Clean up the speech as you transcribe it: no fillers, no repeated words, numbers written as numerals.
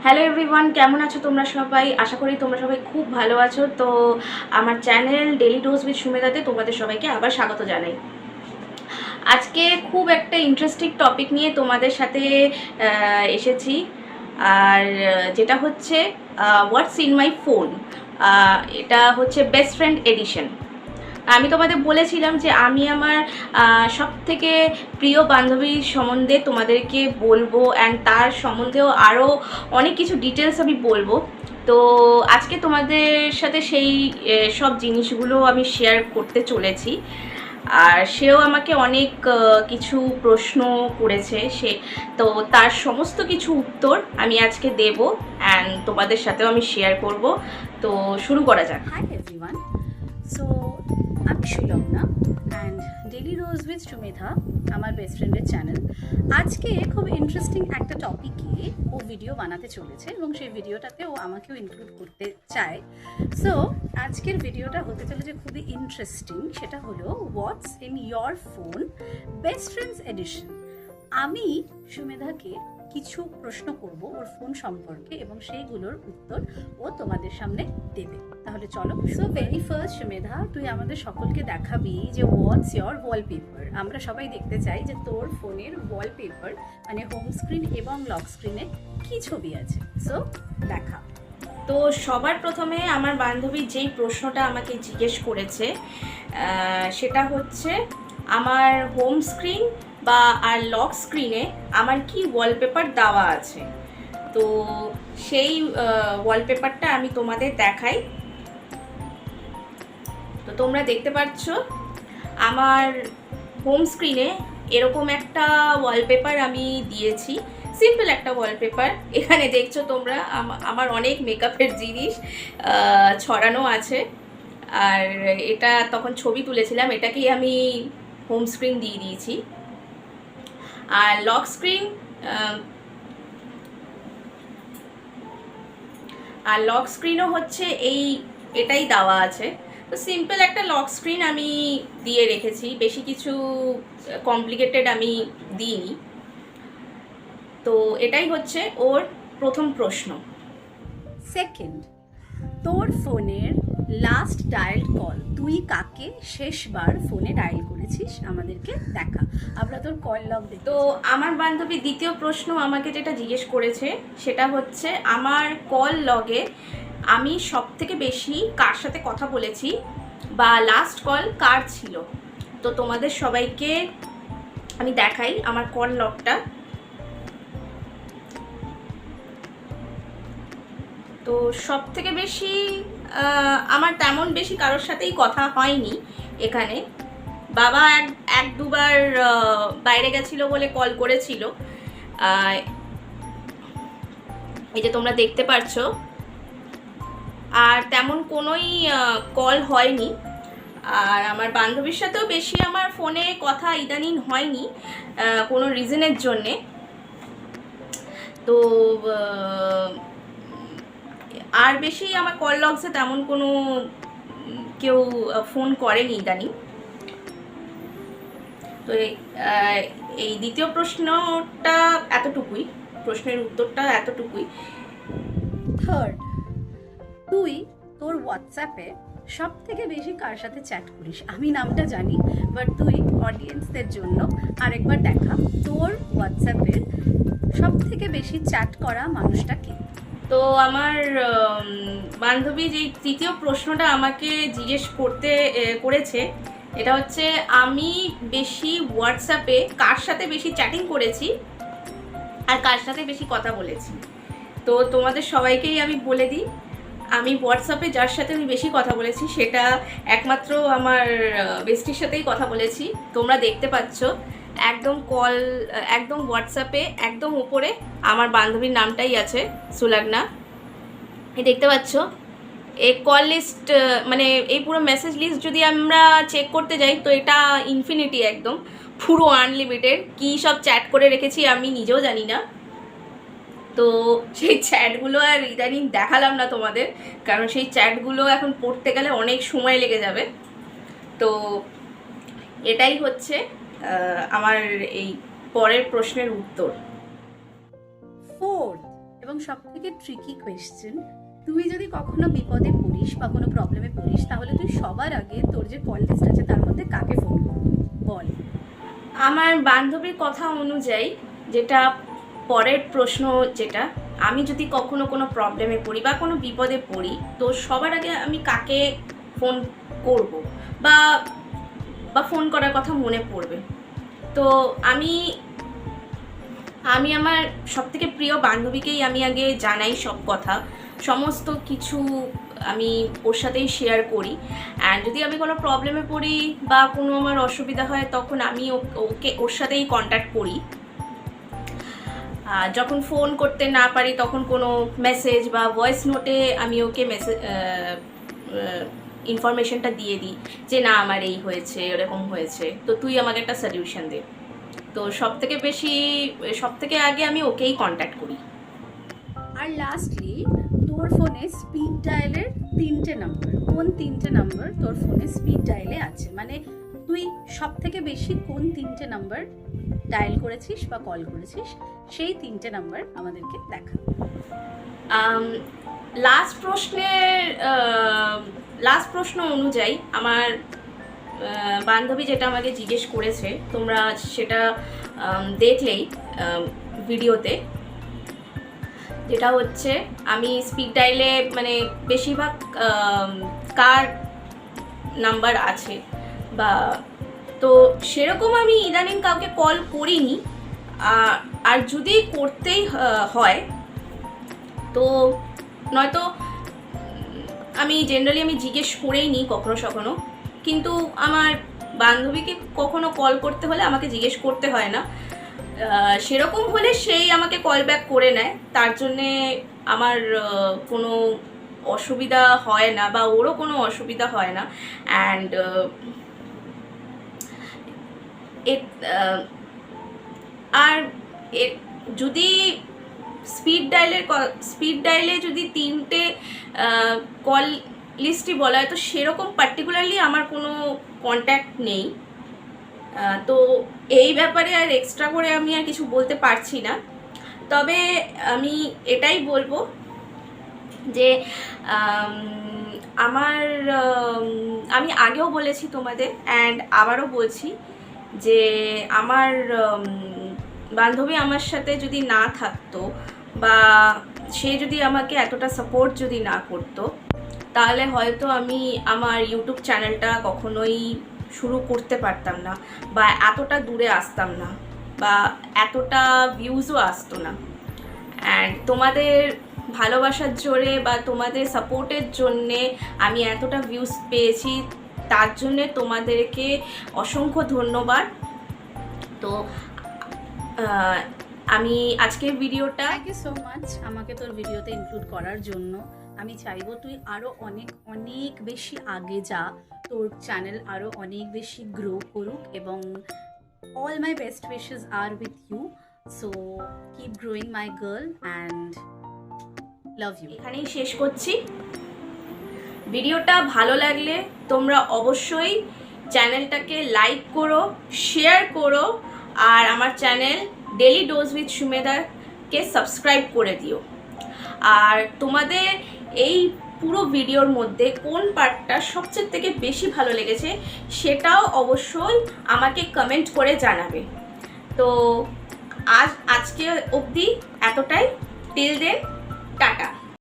Hello everyone, কেমন আছো তোমরা সবাই? আশা করি তোমরা সবাই খুব ভালো আছো। তো আমার চ্যানেল ডেলি ডোজ উইথ সুমেধাতে তোমাদের সবাইকে আবার স্বাগত জানাই। আজকে খুব একটা ইন্টারেস্টিং টপিক নিয়ে তোমাদের সাথে এসেছি। আর যেটা হচ্ছে হোয়াটস ইন মাই ফোন। এটা হচ্ছে বেস্ট ফ্রেন্ড এডিশন। আমি তোমাদের বলেছিলাম যে আমি আমার সব থেকে প্রিয় বান্ধবীর সম্বন্ধে তোমাদেরকে বলবো, অ্যান্ড তার সম্বন্ধেও আরও অনেক কিছু ডিটেলস আমি বলবো। তো আজকে তোমাদের সাথে সেই সব জিনিসগুলো আমি শেয়ার করতে চলেছি। আর সেও আমাকে অনেক কিছু প্রশ্ন করেছে, তো তার সমস্ত কিছু উত্তর আমি আজকে দেব, অ্যান্ড তোমাদের সাথেও আমি শেয়ার করব। তো শুরু করা যাক। Hi everyone. So I'm Shilomna and Daily Rose with Shumedha, আমার বেস্ট ফ্রেন্ডের চ্যানেল। আজকে খুব ইন্টারেস্টিং একটা টপিকে ও ভিডিও বানাতে চলেছে এবং সেই ভিডিওটাতে ও আমাকেও ইনক্লুড করতে চায়। সো আজকের ভিডিওটা হতে চলেছে খুবই ইন্টারেস্টিং। সেটা হলো what's in your phone best friends edition. আমি সুমেধাকে কিছু প্রশ্ন করব ওর ফোন সম্পর্কে এবং সেইগুলোর উত্তর ও তোমাদের সামনে দেবে। তাহলে চলো। সো ভেরি ফার্স্ট সুমেধা, তুই আমাদের সকলকে দেখাবি যে হোয়াটস ইয়োর ওয়ালপেপার। আমরা সবাই দেখতে চাই যে তোর ফোনের ওয়ালপেপার মানে হোম স্ক্রিন এবং লক স্ক্রিনে কি ছবি আছে। সো দেখা। তো সবার প্রথমে আমার বান্ধবী যেই প্রশ্নটা আমাকে জিজ্ঞেস করেছে সেটা হচ্ছে আমার হোম স্ক্রিন বা আর লক স্ক্রিনে আমার কি ওয়ালপেপার দেওয়া আছে। তো সেই ওয়ালপেপারটা আমি তোমাদের দেখাই। তো তোমরা দেখতে পাচ্ছ আমার হোম স্ক্রিনে এরকম একটা ওয়ালপেপার আমি দিয়েছি, সিম্পল একটা ওয়ালপেপার। এখানে দেখছো তোমরা আমার অনেক মেকআপের জিনিস ছড়ানো আছে। আর এটা তখন ছবি তুলেছিলাম, এটাকেই আমি হোম স্ক্রিন দিয়ে দিয়েছি। আর লক স্ক্রিনও হচ্ছে এটাই দেওয়া আছে। তো সিম্পল একটা লক স্ক্রিন আমি দিয়ে রেখেছি, বেশি কিছু কমপ্লিকেটেড আমি দিইনি। তো এটাই হচ্ছে ওর প্রথম প্রশ্ন। সেকেন্ড, তোর ফোনের লাস্ট ডায়াল কল, তুই কাকে শেষবার ফোনে ডায়াল করেছিস আমাদেরকে দেখা। আমরা তোর কল লগ দেখি। তো আমার বান্ধবী দ্বিতীয় প্রশ্ন আমাকে যেটা জিজ্ঞেস করেছে সেটা হচ্ছে আমার কল লগে আমি সব থেকে বেশি কার সাথে কথা বলেছি বা লাস্ট কল কার ছিল। তো তোমাদের সবাইকে আমি দেখাই আমার কল লগটা। তো সব থেকে বেশি আমার তেমন বেশি কারোর সাথেই কথা হয়নি এখানে। বাবা এক দুবার বাইরে গেছিল বলে কল করেছিল, এই যে তোমরা দেখতে পারছো। আর তেমন কোনোই কল হয়নি। আর আমার বান্ধবীর সাথেও বেশি আমার ফোনে কথা ইদানিং হয়নি কোনো রিজনের জন্যে। তো আর বেশি আমার কল লগসে তেমন কোনো কেউ ফোন করেনি ইদানিং। তো এই দ্বিতীয় প্রশ্নটা এতটুকুই, প্রশ্নের উত্তরটা এতটুকুই। থার্ড, তুই তোর হোয়াটসঅ্যাপে সব থেকে বেশি কার সাথে চ্যাট করিস। আমি নামটা জানি, বাট তুই অডিয়েন্সদের জন্য আরেকবার দেখা তোর হোয়াটসঅ্যাপের সব থেকে বেশি চ্যাট করা মানুষটা কে। তো আমার বান্ধবী যে তৃতীয় প্রশ্নটা আমাকে জিজ্ঞেস করেছে এটা হচ্ছে আমি বেশি হোয়াটসঅ্যাপে কার সাথে বেশি চ্যাটিং করেছি আর কার সাথে বেশি কথা বলেছি। তো তোমাদের সবাইকেই আমি বলে দিই, আমি হোয়াটসঅ্যাপে যার সাথে আমি বেশি কথা বলেছি সেটা একমাত্র আমার বেস্টির সাথেই কথা বলেছি। তোমরা দেখতে পাচ্ছ একদম হোয়াটসঅ্যাপে একদম উপরে আমার বান্ধবীর নামটাই আছে, সুলগ্না। দেখতে পাচ্ছ এই কল লিস্ট মানে এই পুরো মেসেজ লিস্ট যদি আমরা চেক করতে যাই তো এটা ইনফিনিটি, একদম পুরো আনলিমিটেড। কী সব চ্যাট করে রেখেছি আমি নিজেও জানি না। তো সেই চ্যাটগুলো আর ইদানিং দেখালাম না তোমাদের, কারণ সেই চ্যাটগুলো এখন পড়তে গেলে অনেক সময় লেগে যাবে। তো এটাই হচ্ছে আমার এই পরের প্রশ্নের উত্তর। ফোর্থ এবং সব থেকে ট্রিকি কোয়েশ্চেন, তুই যদি কখনো বিপদে পড়িস বা কোনো প্রবলেমে পড়িস, তাহলে তুই সবার আগে তোর যে কল লিস্ট আছে তার মধ্যে কাকে ফোন করবি বল? আমার বান্ধবীর কথা অনুযায়ী, যেটা পরের প্রশ্ন, যেটা আমি যদি কখনো কোনো প্রবলেমে পড়ি বা কোনো বিপদে পড়ি, তো সবার আগে আমি কাকে ফোন করব বা বা ফোন করার কথা মনে পড়বে, তো আমি আমার সবথেকে প্রিয় বান্ধবীকেই আমি আগে জানাই সব কথা, সমস্ত কিছু আমি ওর সাথেই শেয়ার করি। অ্যান্ড যদি আমি কোনো প্রবলেমে পড়ি বা কোনো আমার অসুবিধা হয়, তখন আমি ওর সাথেই কন্ট্যাক্ট করি। যখন ফোন করতে না পারি, তখন কোনো মেসেজ বা ভয়েস নোটে আমি ওকে ইনফরমেশনটা দিয়ে দিই যে না, আমার এই হয়েছে, এরকম হয়েছে, তো তুই আমাকে একটা সলিউশন দে। তো সব থেকে আগে আমি ওকেই কন্ট্যাক্ট করি। আর লাস্টলি, তোর ফোনে স্পিড ডায়ালের 3টে নাম্বার, কোন 3টে নাম্বার তোর ফোনে স্পিড ডায়ালে আছে? মানে তুই সব থেকে বেশি কোন 3টে নাম্বার ডায়াল করেছিস বা কল করেছিস, সেই 3টে নাম্বার আমাদেরকে দেখা। লাস্ট প্রশ্ন অনুযায়ী আমার বান্ধবী যেটা আমাকে জিজ্ঞেস করেছে, তোমরা সেটা দেখলেই ভিডিওতে, যেটা হচ্ছে আমি স্পিড ডায়ালে মানে বেশিরভাগ কার নাম্বার আছে, বা তো সেরকম আমি ইদানিং কাউকে কল করিনি। আর যদি করতেই হয়, তো নয়তো আমি জেনারেলি জিজ্ঞেস করেই নিই কখনো, কিন্তু আমার বান্ধবীকে কখনো কল করতে হলে আমাকে জিজ্ঞেস করতে হয় না। সেরকম হলে সেই আমাকে কল ব্যাক করে নেয়, তার জন্যে আমার কোনো অসুবিধা হয় না বা ওরও কোনো অসুবিধা হয় না। অ্যান্ড আর যদি স্পিড ডায়ালে যদি 3টে কল লিস্টই বলা হয়, তো সেরকম পার্টিকুলারলি আমার কোনো কন্ট্যাক্ট নেই। তো এই ব্যাপারে আর এক্সট্রা করে আমি আর কিছু বলতে পারছি না। তবে আমি এটাই বলবো যে আমি আগেও বলেছি তোমাদের, অ্যান্ড আবারও বলছি যে আমার বান্ধবী আমার সাথে যদি না থাকতো বা সে যদি আমাকে এতটা সাপোর্ট যদি না করতো, তাহলে হয়তো আমি আমার ইউটিউব চ্যানেলটা কখনোই শুরু করতে পারতাম না, বা এতটা দূরে আসতাম না, বা এতটা ভিউজও আসতো না। অ্যান্ড তোমাদের ভালোবাসার জোরে বা তোমাদের সাপোর্টের জন্যে আমি এতটা ভিউজ পেয়েছি, তার জন্যে তোমাদেরকে অসংখ্য ধন্যবাদ। তো আমি আজকের ভিডিওটা, থ্যাংক ইউ সো মাচ আমাকে তোর ভিডিওতে ইনক্লুড করার জন্য। আমি চাইবো তুই আরও অনেক অনেক বেশি আগে যা, তোর চ্যানেল আরও অনেক বেশি গ্রো করুক, এবং all my best wishes are with you, so keep growing my girl and love you. এখানেই শেষ করছি। ভিডিওটা ভালো লাগলে তোমরা অবশ্যই চ্যানেলটাকে লাইক করো, শেয়ার করো, আর আমার চ্যানেল ডেলি ডোজ উইথ সুমেধাকে সাবস্ক্রাইব করে দিও। আর তোমাদের এই পুরো ভিডিওর মধ্যে কোন পার্টটা সবচেয়ে থেকে বেশি ভালো লেগেছে সেটাও অবশ্যই আমাকে কমেন্ট করে জানাবে। তো আজকে অবধি এতটাই। Till then, tata.